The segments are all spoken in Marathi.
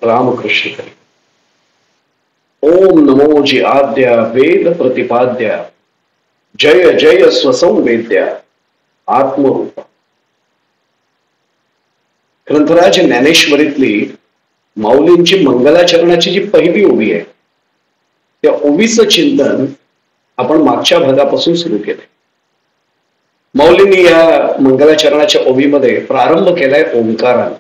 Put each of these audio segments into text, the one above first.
रामकृष्ण हरी. ओम नमो जी आद्या वेद प्रतिपाद्या जय जय स्वसंवेद्या आत्मरूपा. ग्रंथराज ज्ञानेश्वरीतली माऊलींची मंगलाचरणाची जी पहिली ओवी आहे त्या ओवीचं चिंतन आपण मागच्या भागापासून सुरू केलंय. माऊलींनी या मंगलाचरणाच्या ओवीमध्ये प्रारंभ केलाय ओंकाराने.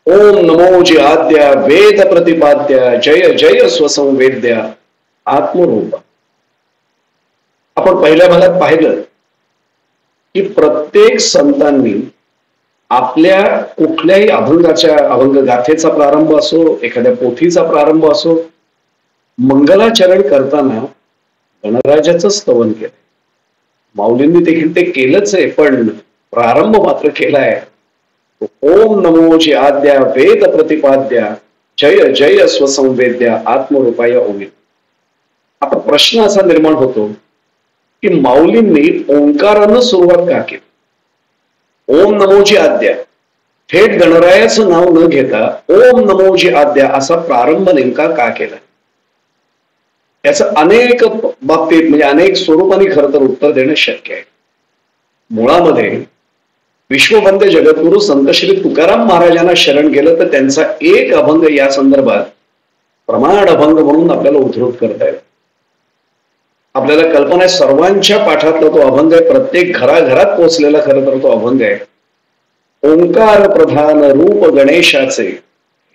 ओम नमो जी आद्या वेद प्रतिपाद्या जय जय स्वसंवेद्या आत्मरूपा. आपण पहिल्या भागात पाहिलं की प्रत्येक संतांनी आपल्या कुठल्याही अभंग गाथेचा प्रारंभ असो, एखाद्या पोथीचा प्रारंभ असो, मंगलाचरण करताना गणराजाचं स्तवन केलं. माऊलींनी देखील ते केलंच आहे, पण प्रारंभ मात्र केलाय ओम नमो जी आद्या वेद प्रतिपाद्या जय जय स्वसंवेद्या आत्मरूपाया ओवी. आता प्रश्न असा निर्माण होतो की माऊलींनी ओंकारानं सुरुवात का केली? ओम नमोजी आद्या थेट गणरायाचं नाव न घेता ओम नमोजी आद्या असा प्रारंभ नेमका का केला? याचं अनेक बाबतीत म्हणजे अनेक स्वरूपाने खरं तर उत्तर देणं शक्य आहे. मुळामध्ये विश्ववंद्य जगद्गुरु संत श्री तुकाराम महाराजांना शरण गेलं तर त्यांचा एक अभंग या संदर्भात प्रमाण अभंग म्हणून आपल्याला उद्धृत करता येईल. आपल्याला कल्पना आहे सर्वांच्या पाठातला तो अभंग आहे, प्रत्येक घराघरात पोहोचलेला खरं तर तो अभंग आहे. ओंकार प्रधान रूप गणेशाचे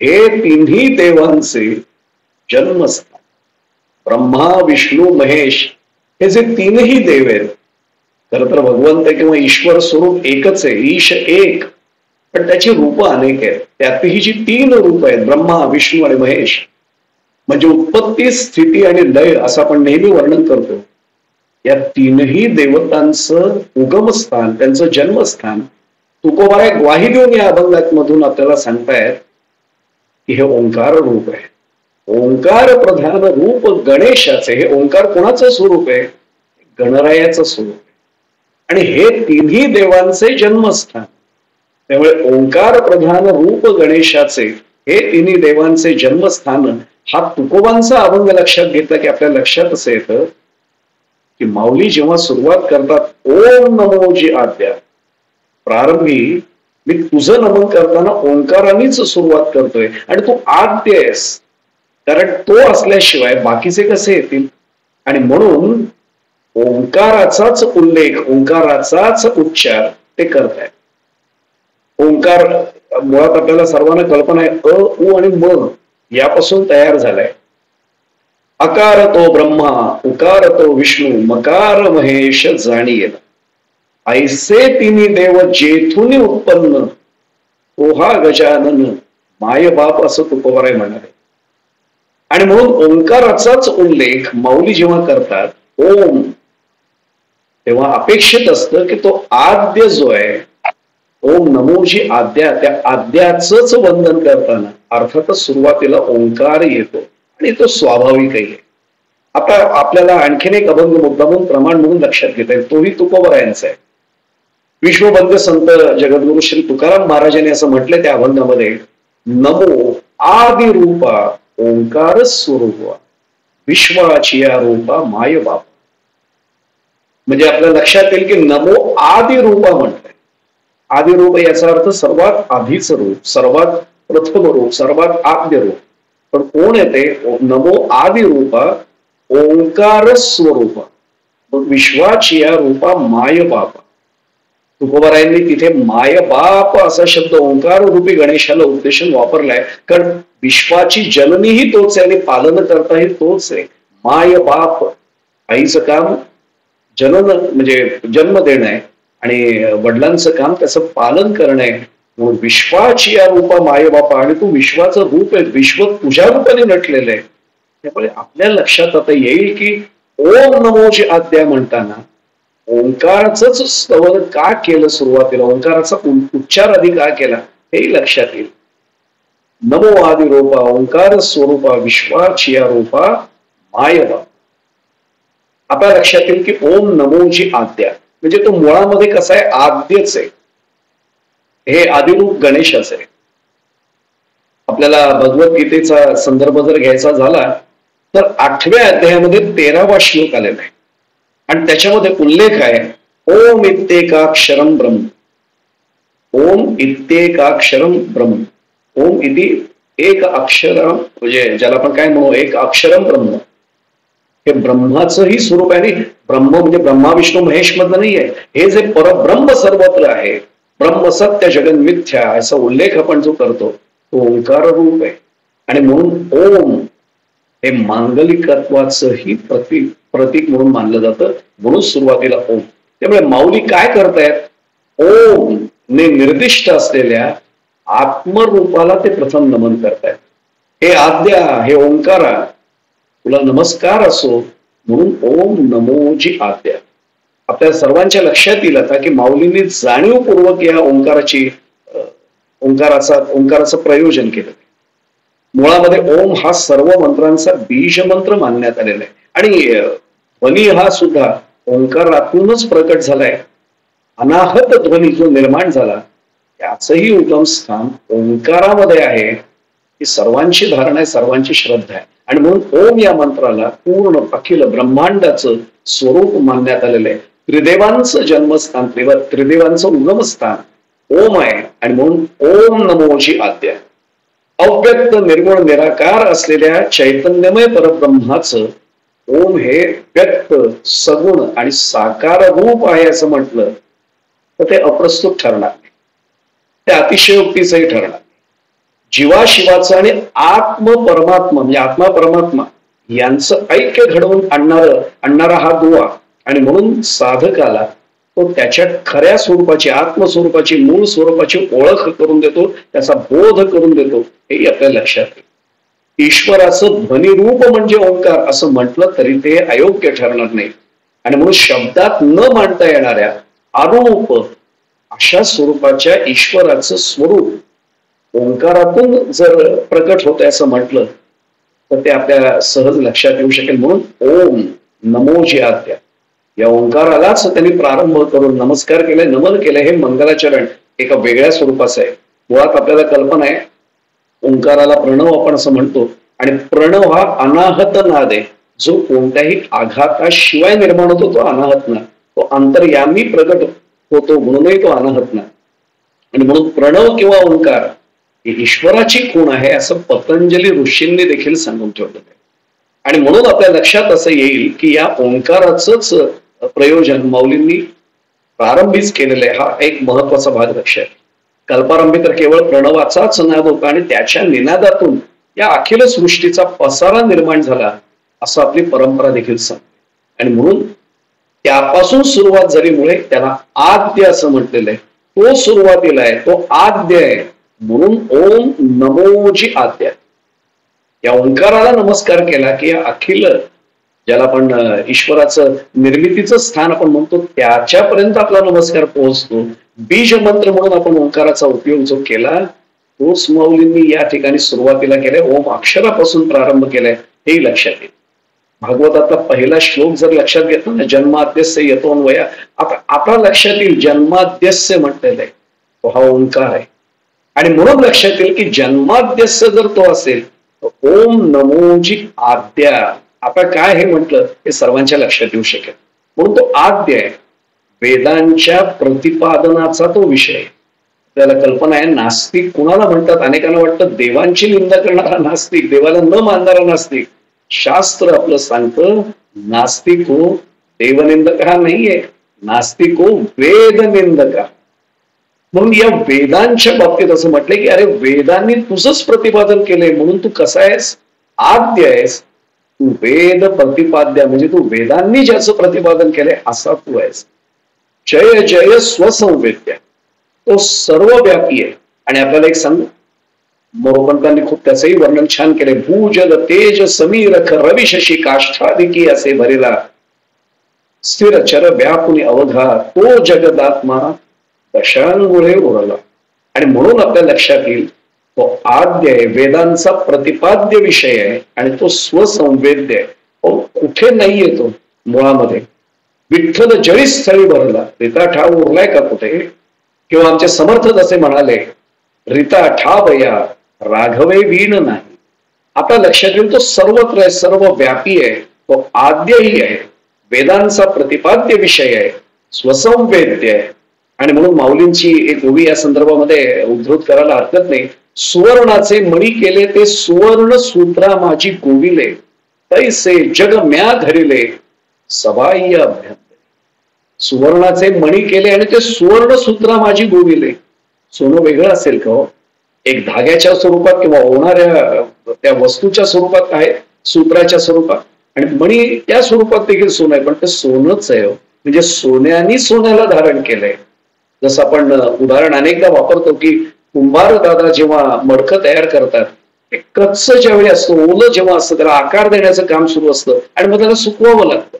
हे तिन्ही देवांचे जन्मस्थान. ब्रह्मा विष्णू महेश हे जे तीनही देव आहेत, खरं तर भगवंत किंवा ईश्वर स्वरूप एकच आहे, ईश एक, पण त्याची रूप अनेक आहेत. त्यातही जी तीन रूप आहेत ब्रह्मा विष्णू आणि महेश, म्हणजे उत्पत्ती स्थिती आणि लय असं आपण नेहमी वर्णन करतो, या तीनही देवतांचं उगमस्थान, त्यांचं जन्मस्थान तुकोबाराय ग्वाही देऊन या अभंगातमधून आपल्याला सांगतायत की हे ओंकार रूप आहे. ओंकार प्रधान रूप गणेशाचे. हे ओंकार कोणाचं स्वरूप आहे? गणरायाचं स्वरूप आहे आणि हे तिन्ही देवांचे जन्मस्थान. त्यामुळे ओंकार प्रधान रूप गणेशाचे हे तिन्ही देवांचे जन्मस्थान हा तुकोबांचा अभंग लक्षात घेतला की आपल्या लक्षात असं येतं की माऊली जेव्हा सुरुवात करतात ओम नमो जी आद्या, प्रारंभी मी तुझं नमन करताना ओंकारानेच सुरुवात करतोय आणि तू आद्य आहेस, कारण तो असल्याशिवाय बाकीचे कसे येतील. आणि म्हणून ओंकाराचाच उल्लेख, ओंकाराचाच उच्चार ते करतायत. ओंकार मुळात आपल्याला सर्वांना कल्पना आहे अ उ आणि म यापासून तयार झालाय. अकार तो ब्रह्मा, उकार तो विष्णू, मकार महेश जाणील. ऐसे तिन्ही देव जेथून उत्पन्न तो हा गजानन माय बाप असं तुकोबाराय म्हणाले. आणि म्हणून ओंकाराचाच उल्लेख माऊली जेव्हा करतात ओम, तेव्हा अपेक्षित असतं की तो आद्य जो आहे ओम नमोजी आद्या, त्या आद्याच वंदन करताना अर्थातच सुरुवातीला ओंकार येतो आणि तो स्वाभाविकही आहे. आता आपल्याला आणखीन एक अभंग मुद्दामून प्रमाण म्हणून लक्षात घेता येईल, तोही तुकोबारायांचा आहे. विश्ववंद्य संत जगद्गुरु श्री तुकाराम महाराजांनी असं म्हटलंय त्या अभंगामध्ये, नमो आदि रूपा ओंकार स्वरूपा विश्वाची या रूपा माय बाप. म्हणजे आपल्या लक्षात येईल की नमो आदि रूपा म्हटलंय. आदि रूप याचा अर्थ सर्वात आधीच रूप, सर्वात प्रथम रूप, सर्वात आद्य रूप. पण कोण येते? नमो आदि रूपा ओंकार स्वरूपा विश्वाची या रूपा माय बापा. तुकोबारायांनी तिथे माय बाप असा शब्द ओंकार रूपी गणेशाला उद्देशून वापरलाय, कारण विश्वाची जननीही तोच आहे आणि पालन करताही तोच आहे. माय बाप, आईचं काम जनन म्हणजे जन्म देणं आहे आणि वडिलांचं काम त्याचं पालन करणं आहे. म्हणून विश्वाची या रूपा माय बापा, आणि तू विश्वाचं रूप आहे, विश्व तुझ्या रूपाने नटलेलं आहे. त्यामुळे आपल्या लक्षात आता येईल की ओम नमोजी आद्या म्हणताना ओंकाराच स्तवन का केलं सुरुवातीला, ओंकाराचा उच्चार आधी का केला हेही लक्षात येईल. नमो आदि रूपा ओंकार स्वरूपा विश्वाची या रूपा माय बाप. आपल्या लक्षात येईल की ओम नमोजी आद्या म्हणजे तो मुळामध्ये कसा आहे? आद्यच आहे. हे आदिरूप गणेशाच आहे. आपल्याला भगवद्गीतेचा संदर्भ जर घ्यायचा झाला तर 8व्या अध्यायामध्ये 13वा श्लोक आलेला आहे आणि त्याच्यामध्ये उल्लेख आहे ओम इत्येकाक्षरम ब्रह्म. ओम इत्येकाक्षरम ब्रह्म. ओम इति एक अक्षर, म्हणजे ज्याला आपण काय म्हणू, एक अक्षरम ब्रह्म. हे ब्रह्माचंही स्वरूप आहे. नाही ब्रह्म म्हणजे ब्रह्मा विष्णू महेश मधलं नाही आहे. हे जे परब्रह्म सर्वत्र आहे, ब्रह्म सत्य जगन मिथ्या असा उल्लेख आपण जो करतो तो ओंकार रूप आहे. आणि म्हणून ओम हे मांगलिकत्वाचंही प्रतीक म्हणून मानलं जातं. म्हणून सुरुवातीला ओम. त्यामुळे माऊली काय करतायत, ओम ने निर्दिष्ट असलेल्या आत्मरूपाला ते प्रथम नमन करतायत. हे आद्या, हे ओंकारा, तुला नमस्कार असो, म्हणून ओम नमोजी आद्या. आपल्या सर्वांच्या लक्षात येईल आता की माऊलींनी जाणीवपूर्वक या ओंकाराचं प्रयोजन केलं. मुळामध्ये ओम हा सर्व मंत्रांचा बीज मंत्र मानण्यात आलेला आहे आणि ध्वनी हा सुद्धा ओंकारातूनच प्रकट झालाय. अनाहत ध्वनी जो निर्माण झाला त्याचंही उगम स्थान ओंकारामध्ये आहे. ही सर्वांची धारणा आहे, सर्वांची श्रद्धा आहे. आणि म्हणून ओम या मंत्राला पूर्ण अखिल ब्रह्मांडाचं स्वरूप मानण्यात आलेलं आहे. त्रिदेवांचं जन्मस्थान, त्रिदेवांचं उगमस्थान ओम आहे. आणि म्हणून ओम नमोजी आद्या. अव्यक्त निर्गुण निराकार असलेल्या चैतन्यमय परब्रह्माचं ओम हे व्यक्त, सगुण आणि साकार रूप आहे असं म्हटलं तर ते अप्रस्तुत ठरणार नाही, ते अतिशयोक्तीचंही ठरणार. जीवाशिवाचं आणि आत्म परमात्मा म्हणजे आत्मा परमात्मा यांचं ऐक्य घडवून आणणारा हा दुवा. आणि म्हणून साधकाला तो त्याच्या खऱ्या स्वरूपाची, आत्मस्वरूपाची, मूळ स्वरूपाची ओळख करून देतो, त्याचा बोध करून देतो. हे आपल्या लक्षात येईल. ईश्वराचं ध्वनिरूप म्हणजे ओंकार असं म्हटलं तरी ते अयोग्य ठरणार नाही. आणि म्हणून शब्दात न मांडता येणाऱ्या अरूप अशा स्वरूपाच्या ईश्वराचं स्वरूप ओंकारातून जर प्रकट होत असं म्हटलं तर ते आपल्या सहज लक्षात येऊ शकेल. म्हणून ओम नमोजी आद्या या ओंकारालाच त्यांनी प्रारंभ करून नमस्कार केलाय, नमन केलंय. हे मंगलाचरण एका वेगळ्या स्वरूपाचं आहे. मुळात आपल्याला कल्पना आहे ओंकाराला प्रणव आपण असं म्हणतो आणि प्रणव हा अनाहत नाद आहे, जो कोणत्याही आघाताशिवाय निर्माण होतो तो अनाहत नाद. तो अंतर्यामी प्रगट होतो म्हणूनही तो अनाहत नाद. आणि म्हणून प्रणव किंवा ओंकार ही ईश्वराची खूण आहे असं पतंजली ऋषींनी देखील सांगून ठेवलं आहे. आणि म्हणून आपल्या लक्षात असं येईल की या ओंकाराचंच प्रयोजन माऊलींनी प्रारंभीच केलेलं आहे. हा एक महत्वाचा भाग लक्षात. कल्पारंभी तर केवळ प्रणवाचाच नाद होता आणि त्याच्या निनादातून या अखिल सृष्टीचा पसारा निर्माण झाला असं आपली परंपरा देखील सांगते. आणि म्हणून त्यापासून सुरुवात झाल्यामुळे त्याला आद्य असं म्हटलेलं आहे. तो सुरुवातीला आहे, तो आद्य आहे. म्हणून ओम नमोजी आद्या या ओंकाराला नमस्कार केला की या अखिल ज्याला आपण ईश्वराचं निर्मितीचं स्थान आपण म्हणतो त्याच्यापर्यंत आपला नमस्कार पोहोचतो. बीज मंत्र म्हणून आपण ओंकाराचा उपयोग जो केला तोच माऊलींनी या ठिकाणी सुरुवातीला केलाय. ओम अक्षरापासून प्रारंभ केलाय हे लक्षात येईल. भागवतातला पहिला श्लोक जर लक्षात घेतला ना, जन्माद्यस्य यतोन्वया, आता लक्षात येईल जन्माद्यस्य म्हटलेलं आहे तो हा ओंकार आहे. आणि म्हणून लक्षात येईल की जन्माद्यस्य जर तो असेल तर ओम नमोजी आद्या. आता काय हे म्हटलं हे सर्वांच्या लक्षात येऊ शकेल. म्हणून तो आद्य आहे. वेदांच्या प्रतिपादनाचा तो विषय. त्याला कल्पना आहे नास्तिक कुणाला म्हणतात. अनेकांना वाटतं देवांची निंदा करणारा नास्तिक, देवाला न मानणारा नास्तिक. शास्त्र आपलं सांगतं नास्तिक हो देवनिंदक हा नाहीये, नास्तिक हो वेदनिंदका. म्हणून या वेदांच्या बाबतीत असं म्हटलंय की अरे वेदांनी तुझंच प्रतिपादन केलंय म्हणून तू कसा आहेस, आद्य आहेस. तू वेद प्रतिपाद्य म्हणजे तू वेदांनी ज्याचं प्रतिपादन केलंय असा तू आहेस. जय जय स्वसंवेद्य, तो सर्वव्यापी आहे. आणि आपल्याला एक सांगू, मोरोपंतांनी खूप त्याचंही वर्णन छान केलंय. भूजल तेज समीर रवी शशी काष्ठादिकी असे भरेला, स्थिर चर व्यापुनी अवघा तो जगदात्मा दशांगुळे उरला. आणि म्हणून आपल्या लक्षात येईल तो आद्य आहे, वेदांचा प्रतिपाद्य विषय आहे आणि तो स्वसंवेद्य आहे. कुठे नाही येतो मुळामध्ये. विठ्ठल जळी स्थळी भरला, रिता ठाव उरलाय का कुठे. किंवा आमचे समर्थक असे म्हणाले, रिता ठावया राघवे वीण नाही. आता लक्षात येईल तो सर्वत्र आहे, सर्व व्यापी आहे, तो आद्यही आहे, वेदांचा प्रतिपाद्य विषय आहे, स्वसंवेद्य आहे. आणि म्हणून माऊलींची एक ओवी या संदर्भामध्ये उद्धृत करायला हरकत नाही. सुवर्णाचे मणी केले ते सुवर्ण सूत्रा माझी गोविले, तैसे जग म्या धरिले सबाह्य अभ्यंतर. सुवर्णाचे मणी केले आणि ते सुवर्ण सूत्रा माझी गोविले. सोनं वेगळं असेल का हो? एक धाग्याच्या स्वरूपात किंवा होणाऱ्या त्या वस्तूच्या स्वरूपात आहे, सूत्राच्या स्वरूपात, आणि मणी त्या स्वरूपात देखील सोनं आहे, पण ते सोनच आहे. म्हणजे सोन्याने सोन्याला धारण केलंय. जसं आपण उदाहरण अनेकदा वापरतो की कुंभार दादा जेव्हा मडकं तयार करतात, ते कच्च ज्यावेळी असतं, ओलं जेव्हा असतं, त्याला आकार देण्याचं काम सुरू असतं आणि मग त्याला सुकवावं लागतं.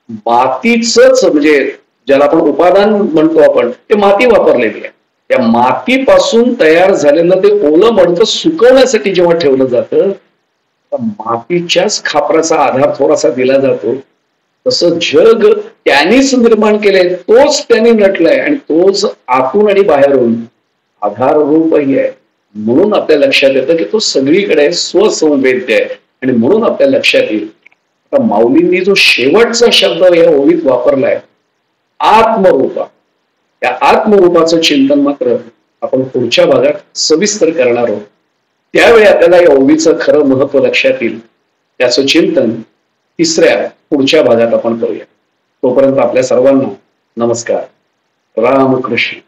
मातीच म्हणजे ज्याला आपण उपादान म्हणतो आपण, ते माती वापरलेली आहे. त्या मातीपासून तयार झालेलं ते ओलं मडकं सुकवण्यासाठी जेव्हा ठेवलं जातं, मातीच्याच खापराचा आधार थोडासा दिला जातो. तसं जग त्यांनीच निर्माण केलंय, तोच त्यांनी नटलाय आणि तोच आतून आणि बाहेरून आधाररूपही आहे. म्हणून आपल्या लक्षात येतं की तो सगळीकडे स्वसंवेद्य आहे. आणि म्हणून आपल्या लक्षात येईल आता माऊलींनी जो शेवटचा शब्द या ओळीत वापरलाय, आत्मरूपा, त्या आत्मरूपाचं चिंतन मात्र आपण पुढच्या भागात सविस्तर करणार आहोत. त्यावेळी आपल्याला या ओवीचं खरं महत्व लक्षात येईल. त्याचं चिंतन पुढच्या भागात आपण करूया. तोपर्यंत आपल्या सर्वांना नमस्कार. रामकृष्ण.